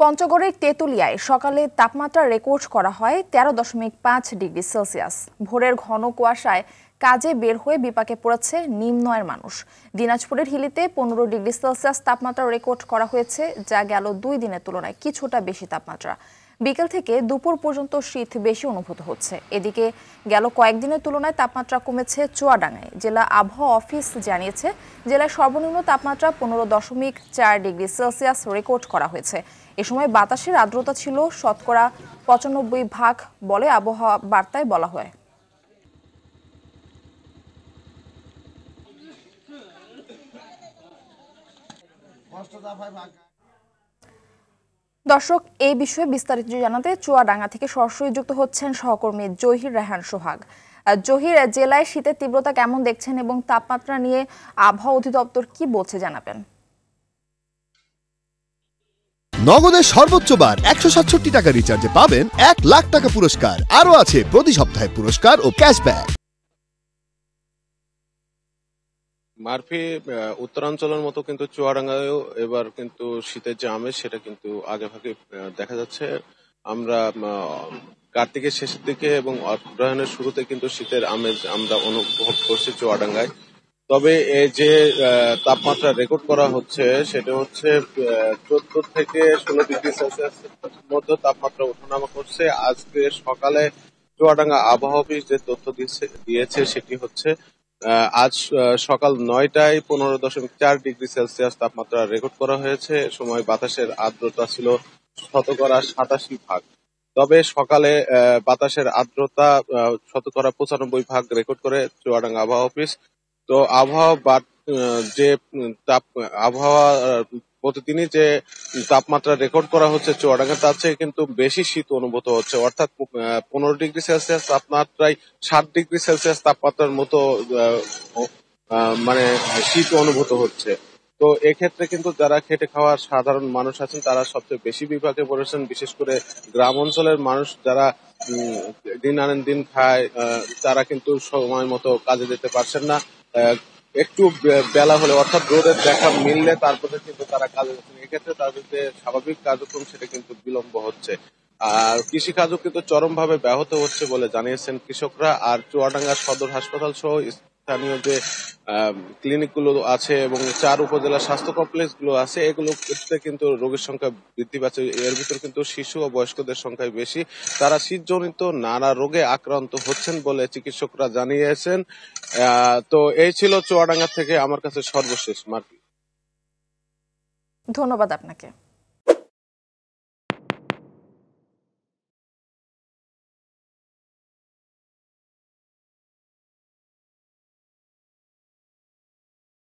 পঞ্চগড়ের তেঁতুলিয়ায় সকালে তাপমাত্রা রেকর্ড করা হয় 13.5 ডিগ্রি সেলসিয়াস। ভোরের ঘন কুয়াশায় কাজে বের হয়ে বিপাকে পড়েছে নিম্ন আয়ের মানুষ। দিনাজপুরের হিলিতে 15 ডিগ্রি সেলসিয়াস তাপমাত্রা রেকর্ড করা হয়েছে, যা গেল 2 দিনের তুলনায় কিছুটা বেশি তাপমাত্রা। বিকেল থেকে দুপুর পর্যন্ত শীত বেশি অনুভূত হচ্ছে। এদিকে গেল কয়েকদিনের তুলনায় তাপমাত্রা কমেছে চুয়াডাঙ্গায়। জেলা আবহাওয়া অফিস জানিয়েছে, জেলায় সর্বনিম্ন তাপমাত্রা 15.4 ডিগ্রি সেলসিয়াস রেকর্ড করা হয়েছে। এ সময় বাতাসের আর্দ্রতা ছিল 95% বলে আবহাওয়া বার্তায় বলা হয়। দর্শক, এই বিষয়ে বিস্তারিত জানাতে চুয়াডাঙ্গা থেকে সরাসরি যুক্ত হচ্ছেন সহকর্মী জহির রায়হান সোহাগ। জহির, জেলায় শীতের তীব্রতা কেমন দেখছেন এবং তাপমাত্রা নিয়ে আবহাওয়া অধিদপ্তর কি বলছে জানাবেন? নগদের সর্বোচ্চ বার 167 টাকা রিচার্জে পাবেন 1 লাখ টাকা পুরস্কার। আরও আছে প্রতি সপ্তাহে পুরস্কার ও ক্যাশব্যাক। মারফি, উত্তরাঞ্চলের মতো কিন্তু চুয়াডাঙ্গায়ও এবার কিন্তু শীতের যে আমেজ সেটা কিন্তু আগে ভাগে দেখা যাচ্ছে। আমরা কার্তিকের শেষের দিকে এবং অগ্রহায়ণের শুরুতে কিন্তু শীতের আমেজ আমরা অনুভব করছি চুয়াডাঙ্গায়। তবে এই যে তাপমাত্রা রেকর্ড করা হচ্ছে সেটা হচ্ছে 14 থেকে 16 ডিগ্রি সেলসিয়াস মধ্যে তাপমাত্রা ওঠানামা করছে। আজকে সকালে চুয়াডাঙ্গা আবহাওয়া অফিস যে তথ্য দিয়েছে সেটি হচ্ছে আজ সকাল 9টায় 15.4 ডিগ্রি সেলসিয়াস তাপমাত্রা রেকর্ড করা হয়েছে। সময় বাতাসের আর্দ্রতা ছিল 87%। তবে সকালে বাতাসের আর্দ্রতা 95% রেকর্ড করে চুয়াডাঙ্গা আবহাওয়া অফিস। তো আবহাওয়া প্রতিদিনই যে তাপমাত্রা রেকর্ড করা হচ্ছে চুয়াডাঙ্গা, তার চেয়ে কিন্তু বেশি শীত অনুভূত হচ্ছে। অর্থাৎ 15 ডিগ্রি সেলসিয়াস তাপমাত্রায় 7 ডিগ্রি সেলসিয়াস তাপমাত্রার মতো মানে শীত অনুভূত হচ্ছে। তো এক্ষেত্রে কিন্তু যারা খেটে খাওয়ার সাধারণ মানুষ আছেন তারা সবচেয়ে বেশি বিপাকে পড়েছেন। বিশেষ করে গ্রাম অঞ্চলের মানুষ যারা দিন আনেন দিন খায়, তারা কিন্তু সময় মতো কাজে যেতে পারছেন না। একটু বেলা হলে অর্থাৎ রোদের দেখা মিললে তারপরে কিন্তু তারা কাজে যাচ্ছেন। এক্ষেত্রে তাদের যে স্বাভাবিক কার্যক্রম সেটা কিন্তু বিলম্ব হচ্ছে। আর কৃষিকাজও কিন্তু চরমভাবে ব্যাহত হচ্ছে বলে জানিয়েছেন কৃষকরা। আর চুয়াডাঙ্গা সদর হাসপাতাল সহ স্থানীয় যে ক্লিনিক গুলো আছে এবং 4 উপজেলা স্বাস্থ্য কমপ্লেক্স গুলো আছে, এগুলোতে কিন্তু রোগীর সংখ্যা বৃদ্ধি পাচ্ছে। এর ভিতর কিন্তু শিশু ও বয়স্কদের সংখ্যাই বেশি। তারা শীতজনিত নানা রোগে আক্রান্ত হচ্ছেন বলে চিকিৎসকরা জানিয়েছেন। তো এই ছিল চুয়াডাঙ্গা থেকে আমার কাছে সর্বশেষ মার্কি। ধন্যবাদ আপনাকে।